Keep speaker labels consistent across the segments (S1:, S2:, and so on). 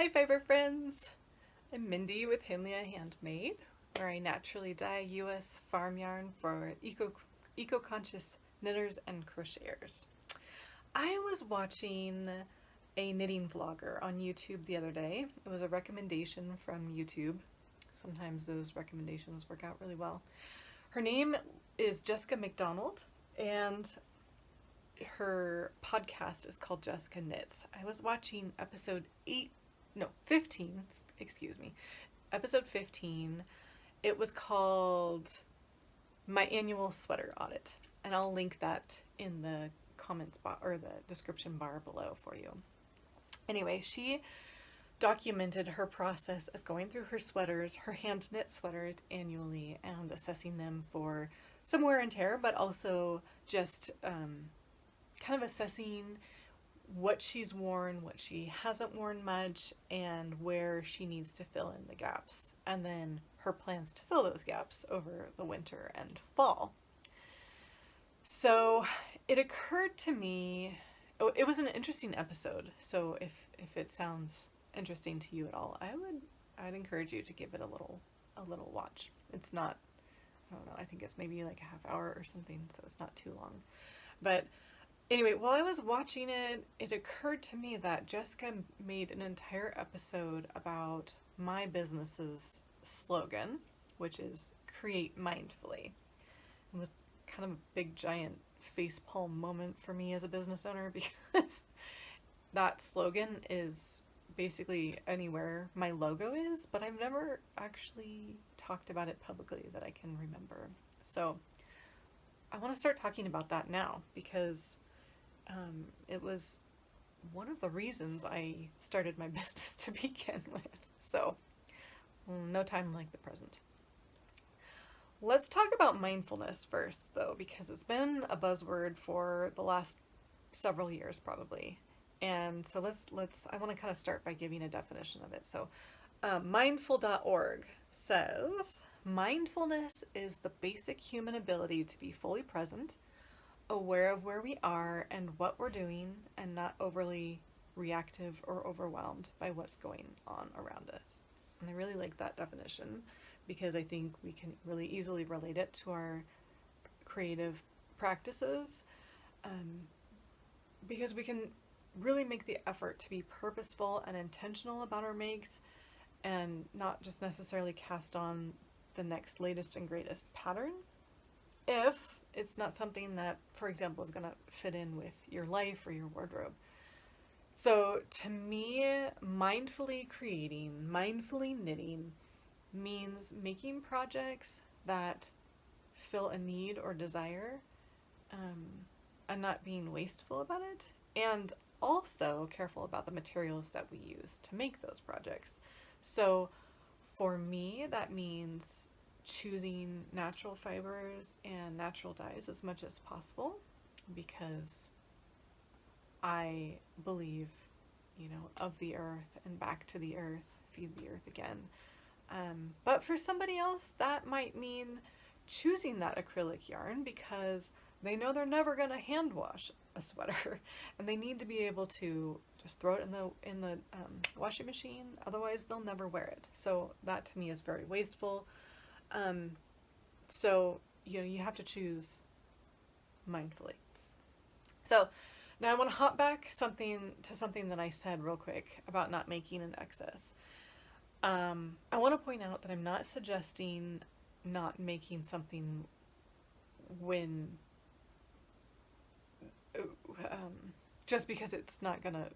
S1: Hi fiber friends! I'm Mindy with Henlia Handmade, where I naturally dye US farm yarn for eco-conscious knitters and crocheters. I was watching a knitting vlogger on YouTube the other day. It was a recommendation from YouTube. Sometimes those recommendations work out really well. Her name is Jessica McDonald, and her podcast is called Jessica Knits. I was watching episode 15, excuse me, episode 15. It was called My Annual Sweater Audit, and I'll link that in the comments bar or the description bar below for you. Anyway, she documented her process of going through her sweaters, her hand knit sweaters annually, and assessing them for some wear and tear, but also just kind of assessing what she's worn, what she hasn't worn much, and where she needs to fill in the gaps, and then her plans to fill those gaps over the winter and fall. So it occurred to me, it was an interesting episode, so if it sounds interesting to you at all, I'd encourage you to give it a little watch. It's not, I don't know, I think it's maybe like a half hour or something, so it's not too long. But anyway, while I was watching it, it occurred to me that Jessica made an entire episode about my business's slogan, which is create mindfully. It was kind of a big giant facepalm moment for me as a business owner because that slogan is basically anywhere my logo is, but I've never actually talked about it publicly that I can remember. So I want to start talking about that now because it was one of the reasons I started my business to begin with. So, no time like the present. Let's talk about mindfulness first, though, because it's been a buzzword for the last several years, probably. And so I want to kind of start by giving a definition of it. So, mindful.org says, mindfulness is the basic human ability to be fully present, aware of where we are and what we're doing, and not overly reactive or overwhelmed by what's going on around us. And I really like that definition because I think we can really easily relate it to our creative practices, because we can really make the effort to be purposeful and intentional about our makes and not just necessarily cast on the next latest and greatest pattern if it's not something that, for example, is going to fit in with your life or your wardrobe. So to me, mindfully creating, mindfully knitting means making projects that fill a need or desire, and not being wasteful about it, and also careful about the materials that we use to make those projects. So for me, that means choosing natural fibers and natural dyes as much as possible because I believe, of the earth and back to the earth, feed the earth again. But for somebody else, that might mean choosing that acrylic yarn because they know they're never going to hand wash a sweater and they need to be able to just throw it in the washing machine, otherwise they'll never wear it. So that to me is very wasteful. So you have to choose mindfully. So now I want to hop back to something that I said real quick about not making an excess. I want to point out that I'm not suggesting not making something when just because it's not gonna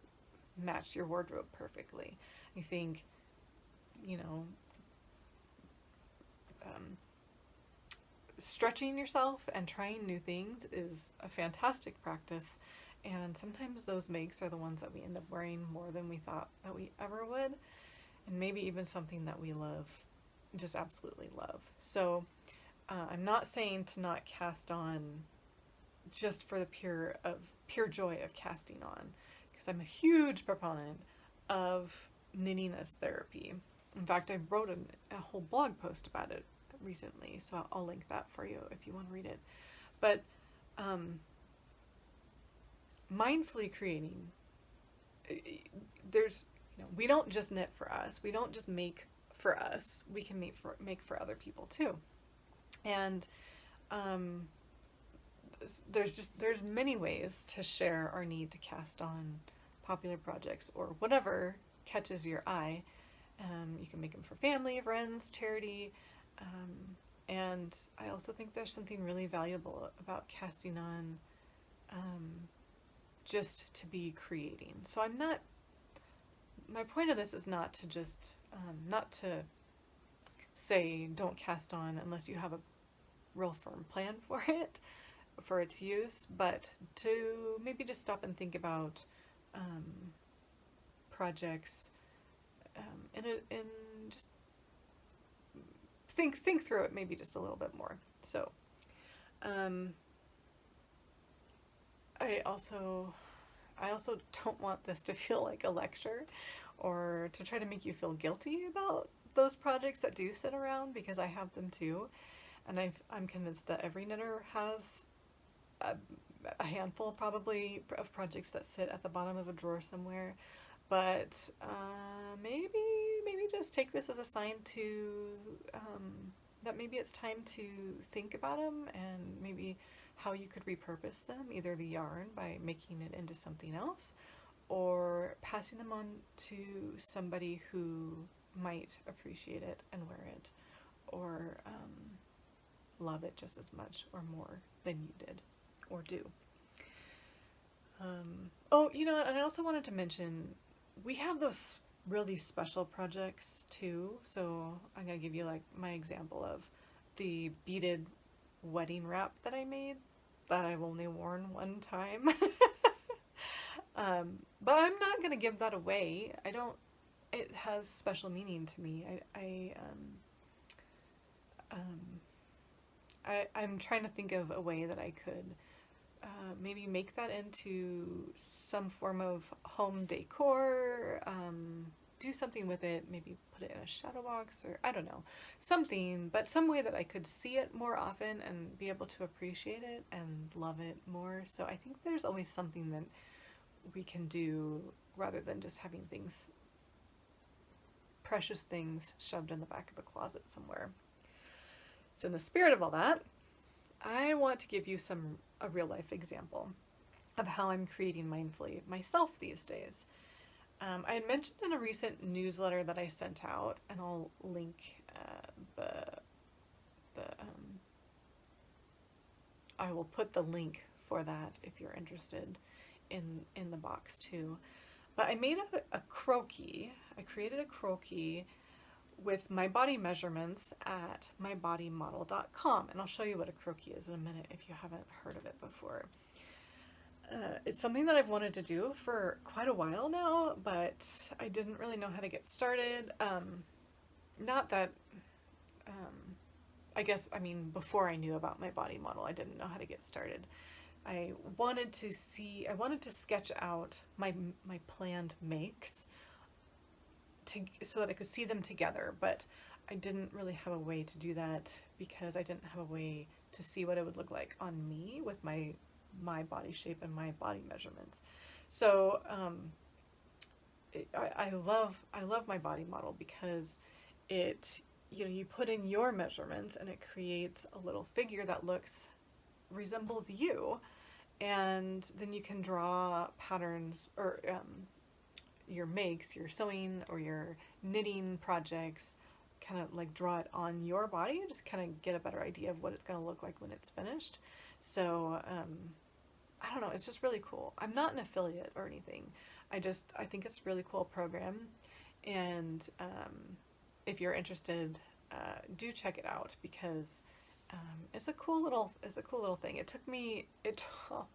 S1: match your wardrobe perfectly. I think stretching yourself and trying new things is a fantastic practice, and sometimes those makes are the ones that we end up wearing more than we thought that we ever would, and maybe even something that we love, just absolutely love. So I'm not saying to not cast on just for the pure joy of casting on, because I'm a huge proponent of knitting as therapy. In fact, I wrote a whole blog post about it recently, so I'll link that for you if you want to read it. But mindfully creating, there's we don't just knit for us. We don't just make for us. We can make for other people too. And um, there's many ways to share our need to cast on popular projects or whatever catches your eye. You can make them for family, friends, charity, and I also think there's something really valuable about casting on just to be creating. So my point of this is not to just, not to say don't cast on unless you have a real firm plan for it, for its use, but to maybe just stop and think about projects and just think through it maybe just a little bit more. So I also don't want this to feel like a lecture or to try to make you feel guilty about those projects that do sit around, because I have them too, and I'm convinced that every knitter has a handful probably of projects that sit at the bottom of a drawer somewhere. But maybe just take this as a sign to that maybe it's time to think about them and maybe how you could repurpose them, either the yarn by making it into something else or passing them on to somebody who might appreciate it and wear it or love it just as much or more than you did or do. Oh, and I also wanted to mention we have those really special projects too. So I'm going to give you like my example of the beaded wedding wrap that I made that I've only worn one time. But I'm not going to give that away. It has special meaning to me. I'm trying to think of a way that I could maybe make that into some form of home decor, do something with it, maybe put it in a shadow box or I don't know, something, but some way that I could see it more often and be able to appreciate it and love it more. So I think there's always something that we can do rather than just having things, precious things shoved in the back of a closet somewhere. So in the spirit of all that, I want to give you a real life example of how I'm creating mindfully myself these days. I had mentioned in a recent newsletter that I sent out, and I'll link I will put the link for that if you're interested in the box too. But I made a croquis. I created a croquis with my body measurements at mybodymodel.com, and I'll show you what a croquis is in a minute if you haven't heard of it before. It's something that I've wanted to do for quite a while now, but I didn't really know how to get started. Not that, before I knew about my body model, I didn't know how to get started. I wanted to sketch out my planned makes so that I could see them together, but I didn't really have a way to do that because I didn't have a way to see what it would look like on me with my body shape and my body measurements. So I love my body model because it, you put in your measurements and it creates a little figure that resembles you, and then you can draw patterns or your makes, your sewing or your knitting projects, kind of like draw it on your body and just kind of get a better idea of what it's going to look like when it's finished. So I don't know, it's just really cool. I'm not an affiliate or anything. I think it's a really cool program, and if you're interested, do check it out because it's a cool little thing.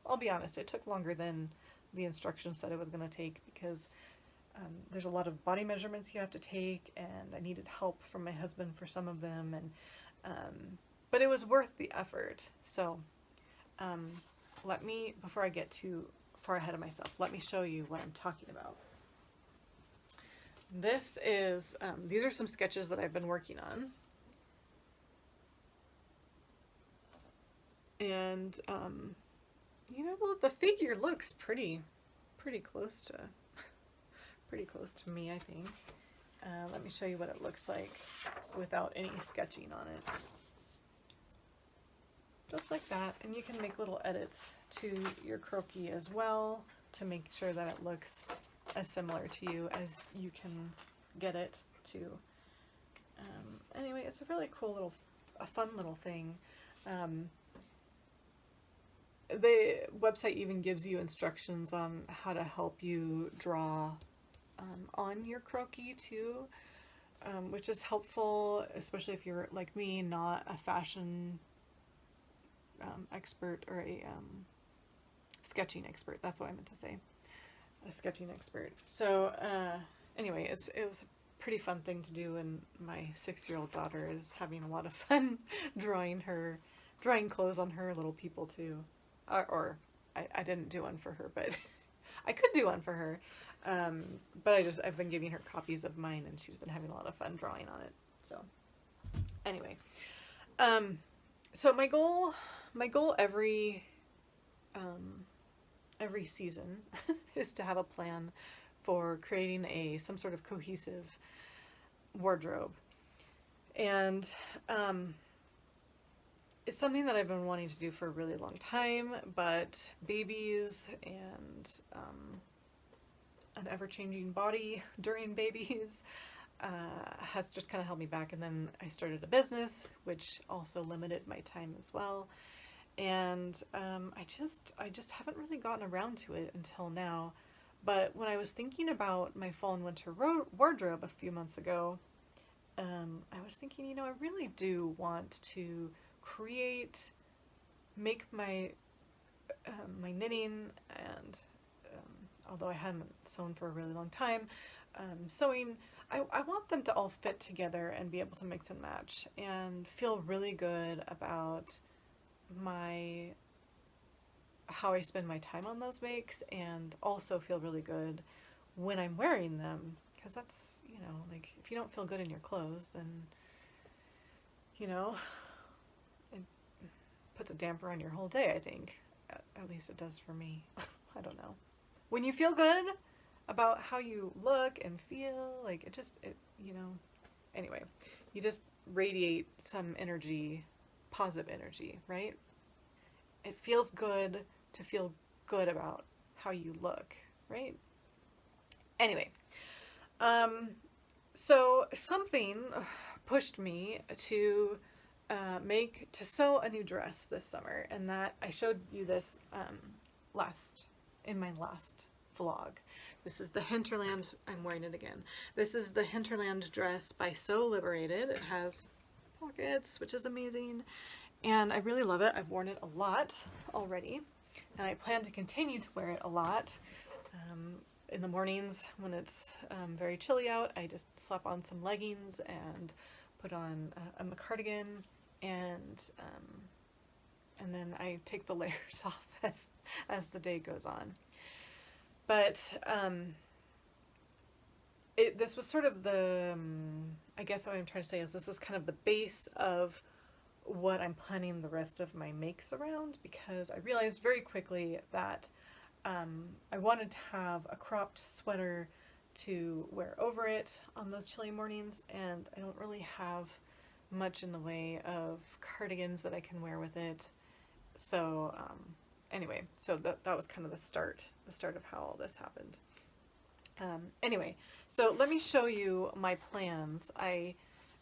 S1: I'll be honest, it took longer than the instructions said it was going to take because there's a lot of body measurements you have to take, and I needed help from my husband for some of them, and but it was worth the effort. So before I get too far ahead of myself, let me show you what I'm talking about. These are some sketches that I've been working on, and the figure looks pretty close to pretty close to me, I think. Let me show you what it looks like without any sketching on it. Just like that, and you can make little edits to your croquis as well to make sure that it looks as similar to you as you can get it to. Anyway, it's a really cool little, a fun little thing. The website even gives you instructions on how to help you draw on your croquis too, which is helpful, especially if you're like me, not a fashion expert or a sketching expert. That's what I meant to say, a sketching expert. So anyway, it was a pretty fun thing to do, and my 6-year-old daughter is having a lot of fun drawing clothes on her little people too. Or I didn't do one for her, but I could do one for her. But I've been giving her copies of mine, and she's been having a lot of fun drawing on it. So anyway, so my goal every season is to have a plan for creating some sort of cohesive wardrobe. And it's something that I've been wanting to do for a really long time, but babies and an ever-changing body during babies has just kind of held me back. And then I started a business, which also limited my time as well. And I just haven't really gotten around to it until now. But when I was thinking about my fall and winter wardrobe a few months ago, I was thinking, I really do want to make my knitting, and although I hadn't sewn for a really long time, sewing, I want them to all fit together and be able to mix and match and feel really good about how I spend my time on those makes, and also feel really good when I'm wearing them, because that's, like, if you don't feel good in your clothes, then it puts a damper on your whole day, I think. At least it does for me. I don't know. When you feel good about how you look and feel, like, anyway, you just radiate some energy, positive energy, right? It feels good to feel good about how you look, right? Anyway, so something pushed me to sew a new dress this summer, and that I showed you this in my last vlog. This is the Hinterland. I'm wearing it again. This is the Hinterland dress by Sew Liberated. It has pockets, which is amazing, and I really love it. I've worn it a lot already, and I plan to continue to wear it a lot. In the mornings when it's very chilly out, I just slap on some leggings and put on a cardigan, and then I take the layers off as the day goes on. But this was sort of I guess what I'm trying to say is this is kind of the base of what I'm planning the rest of my makes around, because I realized very quickly that I wanted to have a cropped sweater to wear over it on those chilly mornings, and I don't really have much in the way of cardigans that I can wear with it. So anyway, so that was kind of the start of how all this happened. Anyway, so let me show you my plans. I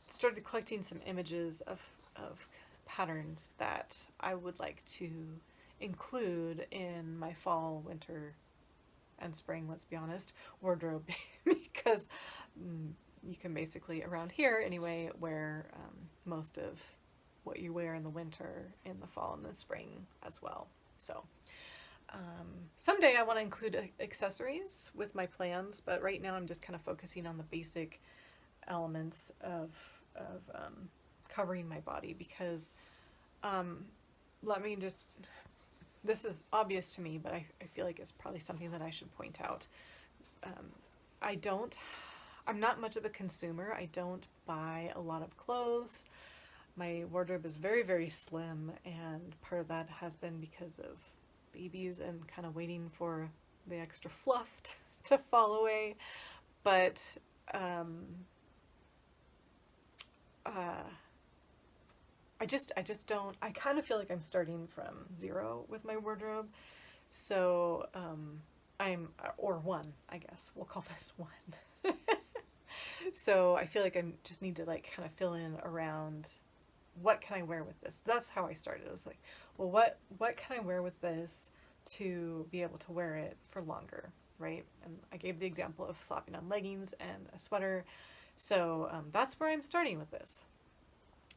S1: started collecting some images of patterns that I would like to include in my fall, winter, and spring, let's be honest, wardrobe, because you can basically, around here anyway, wear most of what you wear in the winter, in the fall, and the spring as well. So someday I want to include accessories with my plans, but right now I'm just kind of focusing on the basic elements of covering my body, because this is obvious to me, but I feel like it's probably something that I should point out. I'm not much of a consumer. I don't buy a lot of clothes. My wardrobe is very, very slim, and part of that has been because of babies and kind of waiting for the extra fluff to fall away. But uh, I just don't, I kind of feel like I'm starting from zero with my wardrobe. So or one, I guess. We'll call this one. So I feel like I just need to like kind of fill in around what can I wear with this? That's how I started. I was like, well, what can I wear with this to be able to wear it for longer, right? And I gave the example of slapping on leggings and a sweater. So that's where I'm starting with this.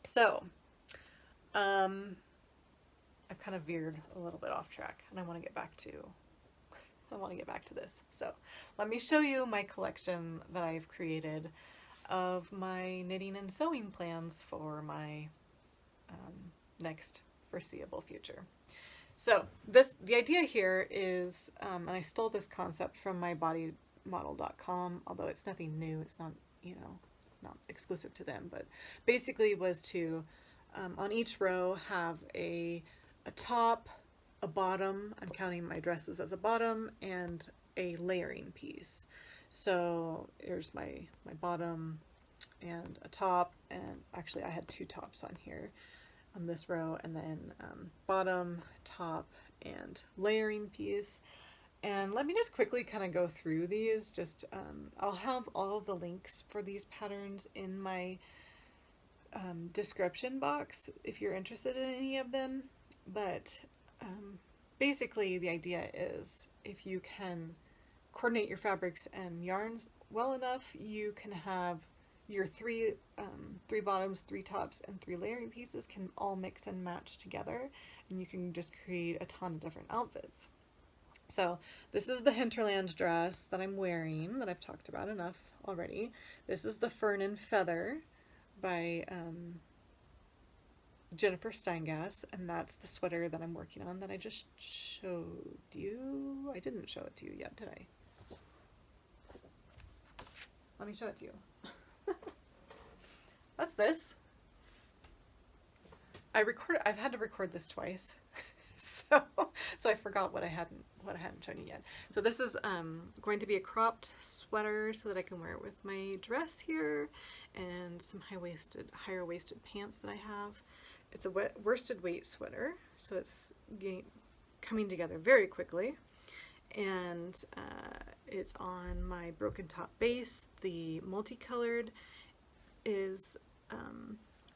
S1: So I've kind of veered a little bit off track, and I want to get back to this. So let me show you my collection that I've created of my knitting and sewing plans for my next foreseeable future. So the idea here is, and I stole this concept from mybodymodel.com, although it's nothing new. It's not, it's not exclusive to them, but basically was to, on each row, have a top, a bottom, I'm counting my dresses as a bottom, and a layering piece. So here's my bottom and a top, and actually I had two tops on here on this row, and then bottom, top, and layering piece. And let me just quickly kind of go through these. Just I'll have all of the links for these patterns in my description box if you're interested in any of them. But basically the idea is if you can coordinate your fabrics and yarns well enough, you can have your three bottoms, three tops, and three layering pieces can all mix and match together, and you can just create a ton of different outfits. So this is the Hinterland dress that I'm wearing that I've talked about enough already. This is the Fern and Feather by Jennifer Steingass, and that's the sweater that I'm working on that I just showed you. I didn't show it to you yet, did I? Let me show it to you. That's this. I've had to record this twice. so I forgot what I hadn't shown you yet. So this is going to be a cropped sweater so that I can wear it with my dress here and some higher waisted pants that I have. It's a worsted weight sweater, so it's coming together very quickly. And it's on my broken top base. The multicolored is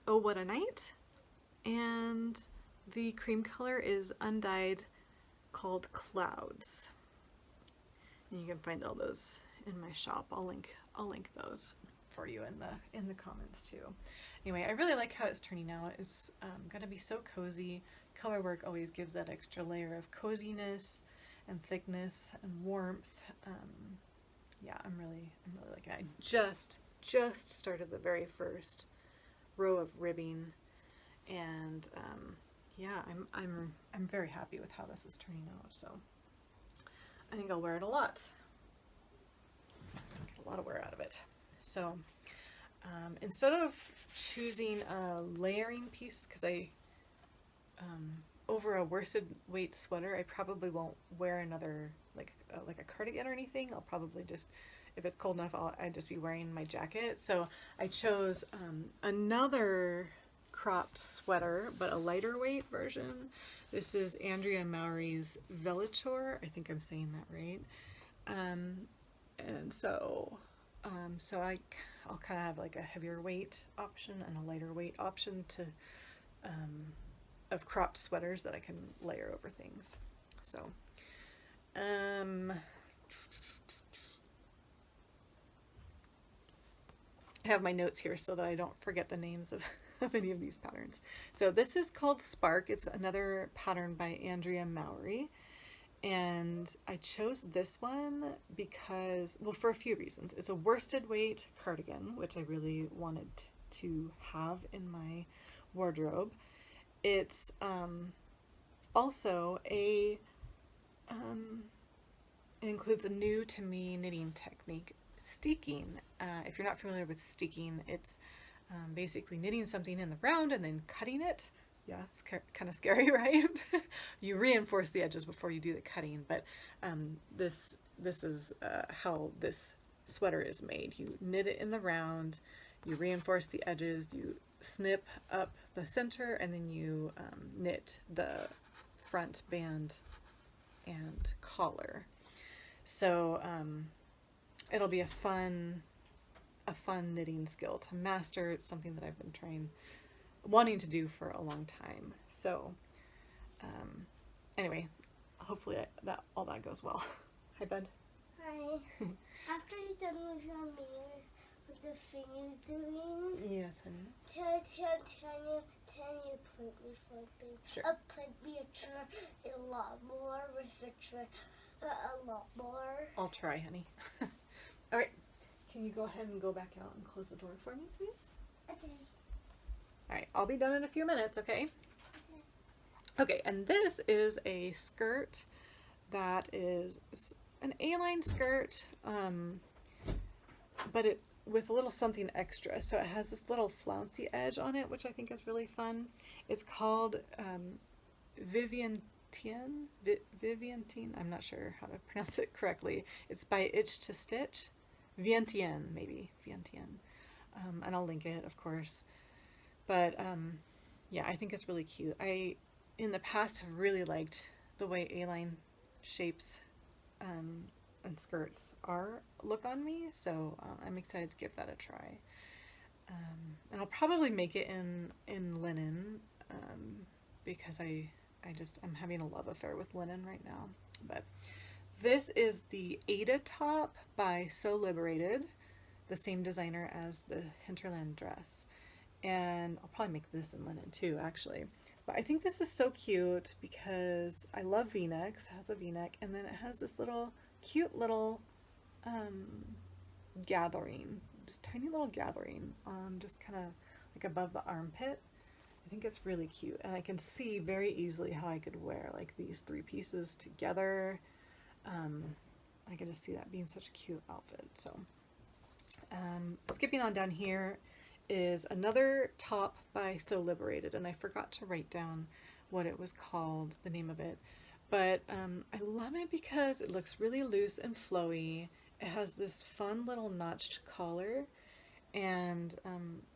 S1: Oh What a Night, and the cream color is undyed, called Clouds. And you can find all those in my shop. I'll link those for you in the comments too. Anyway, I really like how it's turning out. It's gonna be so cozy. Color work always gives that extra layer of coziness and thickness and warmth. Yeah, I'm really liking it. I just started the very first row of ribbing, and yeah, I'm very happy with how this is turning out. So I think I'll wear it a lot. Get a lot of wear out of it. So instead of choosing a layering piece, because over a worsted weight sweater, I probably won't wear another like a cardigan or anything. I'll probably just, if it's cold enough, I'd just be wearing my jacket. So I chose another cropped sweater, but a lighter weight version. This is Andrea Mowry's Velour. I think I'm saying that right. And so I'll kind of have like a heavier weight option and a lighter weight option to of cropped sweaters that I can layer over things. So I have my notes here so that I don't forget the names of any of these patterns. So this is called Spark. It's another pattern by Andrea Mowry. And I chose this one because, well, for a few reasons. It's a worsted weight cardigan, which I really wanted to have in my wardrobe. It's also it includes a new to me knitting technique, steeking. If you're not familiar with steeking, it's basically knitting something in the round and then cutting it. Yeah, it's kind of scary, right? You reinforce the edges before you do the cutting, but this is how this sweater is made. You knit it in the round, you reinforce the edges, you snip up the center, and then you knit the front band and collar. So it'll be a fun knitting skill to master. It's something that I've been wanting to do for a long time. So anyway, hopefully all that goes well. Hi, bud.
S2: Hi. After you're done with your mirror, with the thing you're doing,
S1: Yes, honey.
S2: can you print me something?
S1: Sure.
S2: Print me a tray a lot more with a tray a lot more.
S1: I'll try, honey. All right. Can you go ahead and go back out and close the door for me, please?
S2: Okay.
S1: All right. I'll be done in a few minutes, okay? Okay, and this is a skirt that is an A-line skirt, but it with a little something extra. So it has this little flouncy edge on it, which I think is really fun. It's called Viviantine. I'm not sure how to pronounce it correctly. It's by Itch to Stitch. Vientiane, maybe. Vientiane. And I'll link it, of course. But yeah, I think it's really cute. I, in the past, have really liked the way A-line shapes and skirts look on me, so I'm excited to give that a try. And I'll probably make it in linen because I'm having a love affair with linen right now. But this is the Ada top by So Liberated, the same designer as the Hinterland dress. And I'll probably make this in linen too, actually. But I think this is so cute because I love V-necks. It has a V-neck, and then it has this cute little gathering, just tiny little gathering on just kind of like above the armpit. I think it's really cute, and I can see very easily how I could wear like these three pieces together. I can just see that being such a cute outfit. So skipping on down here is another top by So Liberated, and I forgot to write down what it was called, the name of it, but I love it because it looks really loose and flowy. It has this fun little notched collar, and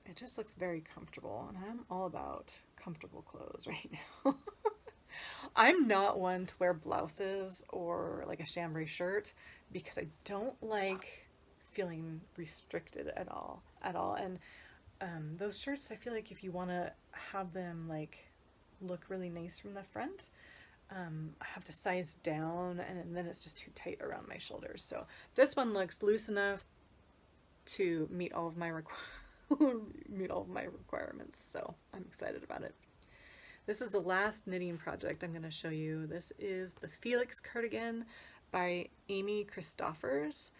S1: it just looks very comfortable, and I'm all about comfortable clothes right now. I'm not one to wear blouses or like a chambray shirt because I don't like feeling restricted at all. And those shirts, I feel like if you want to have them like look really nice from the front, I have to size down, and then it's just too tight around my shoulders. So this one looks loose enough to meet all of my requirements. So I'm excited about it. This is the last knitting project I'm going to show you. This is the Felix cardigan by Amy Christoffers.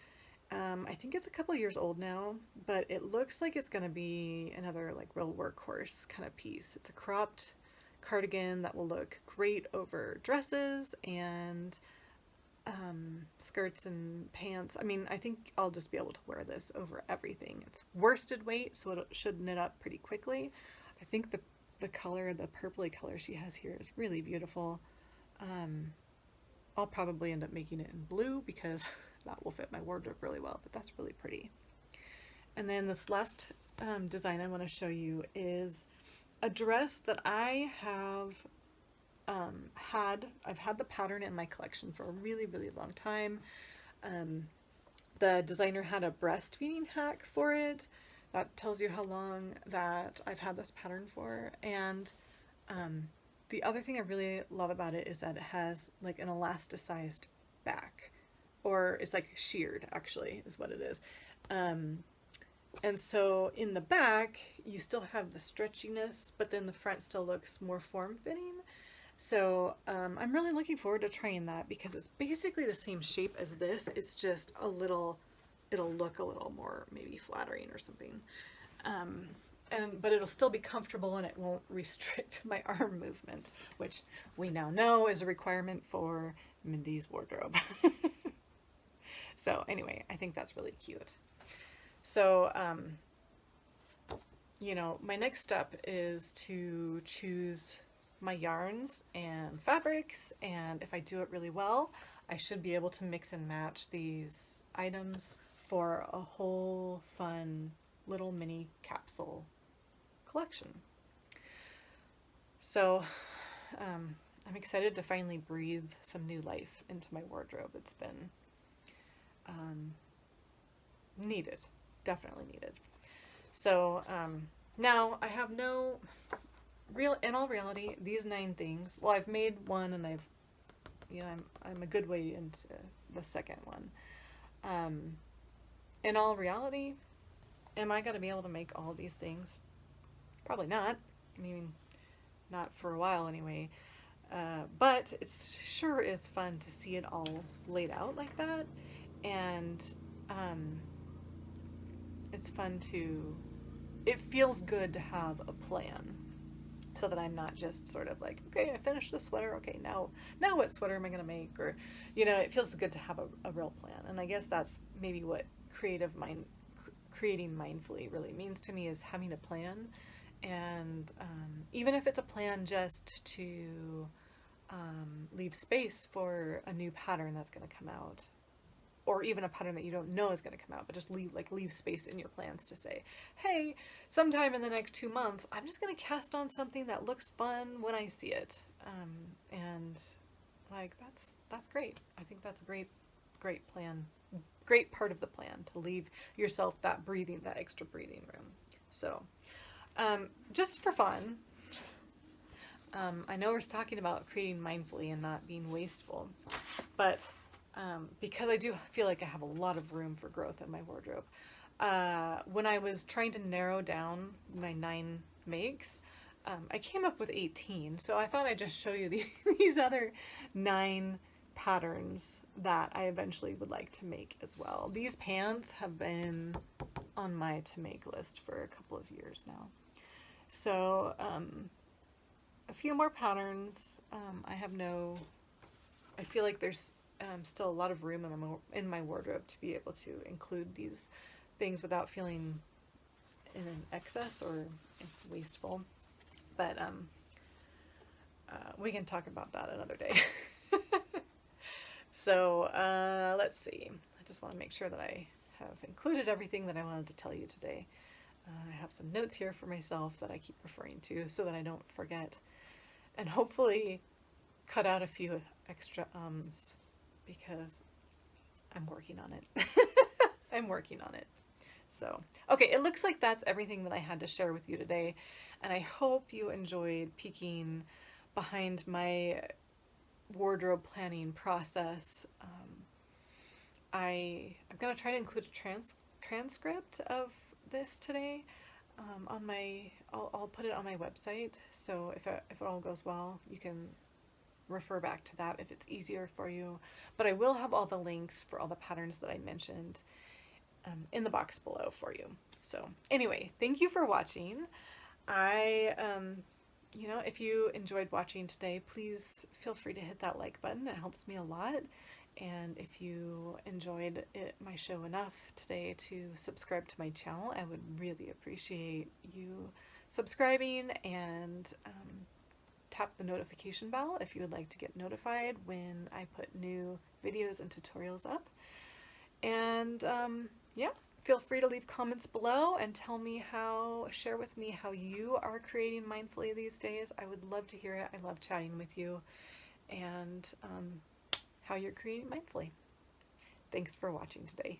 S1: I think it's a couple years old now, but it looks like it's going to be another like real workhorse kind of piece. It's a cropped cardigan that will look great over dresses and skirts and pants. I mean, I think I'll just be able to wear this over everything. It's worsted weight, so it should knit up pretty quickly. I think the color, the purpley color she has here is really beautiful. I'll probably end up making it in blue because that will fit my wardrobe really well, but that's really pretty. And then this last design I want to show you is a dress that I have I've had the pattern in my collection for a really, really long time. The designer had a breastfeeding hack for it. That tells you how long that I've had this pattern for. And the other thing I really love about it is that it has like an elasticized back, or it's like sheared actually is what it is. And so in the back you still have the stretchiness, but then the front still looks more form-fitting. So I'm really looking forward to trying that because it's basically the same shape as this. It's just it'll look a little more maybe flattering or something. But it'll still be comfortable and it won't restrict my arm movement, which we now know is a requirement for Mindy's wardrobe. So anyway, I think that's really cute. So, you know, my next step is to choose my yarns and fabrics, and if I do it really well, I should be able to mix and match these items for a whole fun little mini capsule collection. So I'm excited to finally breathe some new life into my wardrobe. It's been needed, definitely needed. So now I have no in all reality, these 9 things, well, I've made one and I'm a good way into the second one. In all reality, am I going to be able to make all these things? Probably not. I mean, not for a while anyway. But it sure is fun to see it all laid out like that. And it's fun it feels good to have a plan, so that I'm not just sort of like, okay, I finished the sweater. Okay, now what sweater am I going to make? Or, it feels good to have a real plan. And I guess that's maybe what creating mindfully really means to me, is having a plan. And even if it's a plan just to leave space for a new pattern that's going to come out, or even a pattern that you don't know is going to come out, but just leave space in your plans to say, hey, sometime in the next 2 months, I'm just going to cast on something that looks fun when I see it. And like, that's great. I think that's a great plan, great part of the plan, to leave yourself that extra breathing room. So, just for fun, I know we're talking about creating mindfully and not being wasteful, but because I do feel like I have a lot of room for growth in my wardrobe. When I was trying to narrow down my 9 makes, I came up with 18. So I thought I'd just show you these other 9 patterns that I eventually would like to make as well. These pants have been on my to make list for a couple of years now. So a few more patterns. I feel like there's still a lot of room in my wardrobe to be able to include these things without feeling in an excess or wasteful. But we can talk about that another day. So let's see. I just want to make sure that I have included everything that I wanted to tell you today. I have some notes here for myself that I keep referring to so that I don't forget, and hopefully cut out a few extra ums, because I'm working on it. I'm working on it. So, okay, it looks like that's everything that I had to share with you today, and I hope you enjoyed peeking behind my wardrobe planning process. I'm going to try to include a transcript of this today on I'll put it on my website, so if it all goes well, you can refer back to that if it's easier for you. But I will have all the links for all the patterns that I mentioned in the box below for you. So anyway, thank you for watching. If you enjoyed watching today, please feel free to hit that like button. It helps me a lot. And if you enjoyed my show enough today to subscribe to my channel, I would really appreciate you subscribing, and tap the notification bell if you would like to get notified when I put new videos and tutorials up. And yeah, feel free to leave comments below and share with me how you are creating mindfully these days. I would love to hear it. I love chatting with you, and how you're creating mindfully. Thanks for watching today.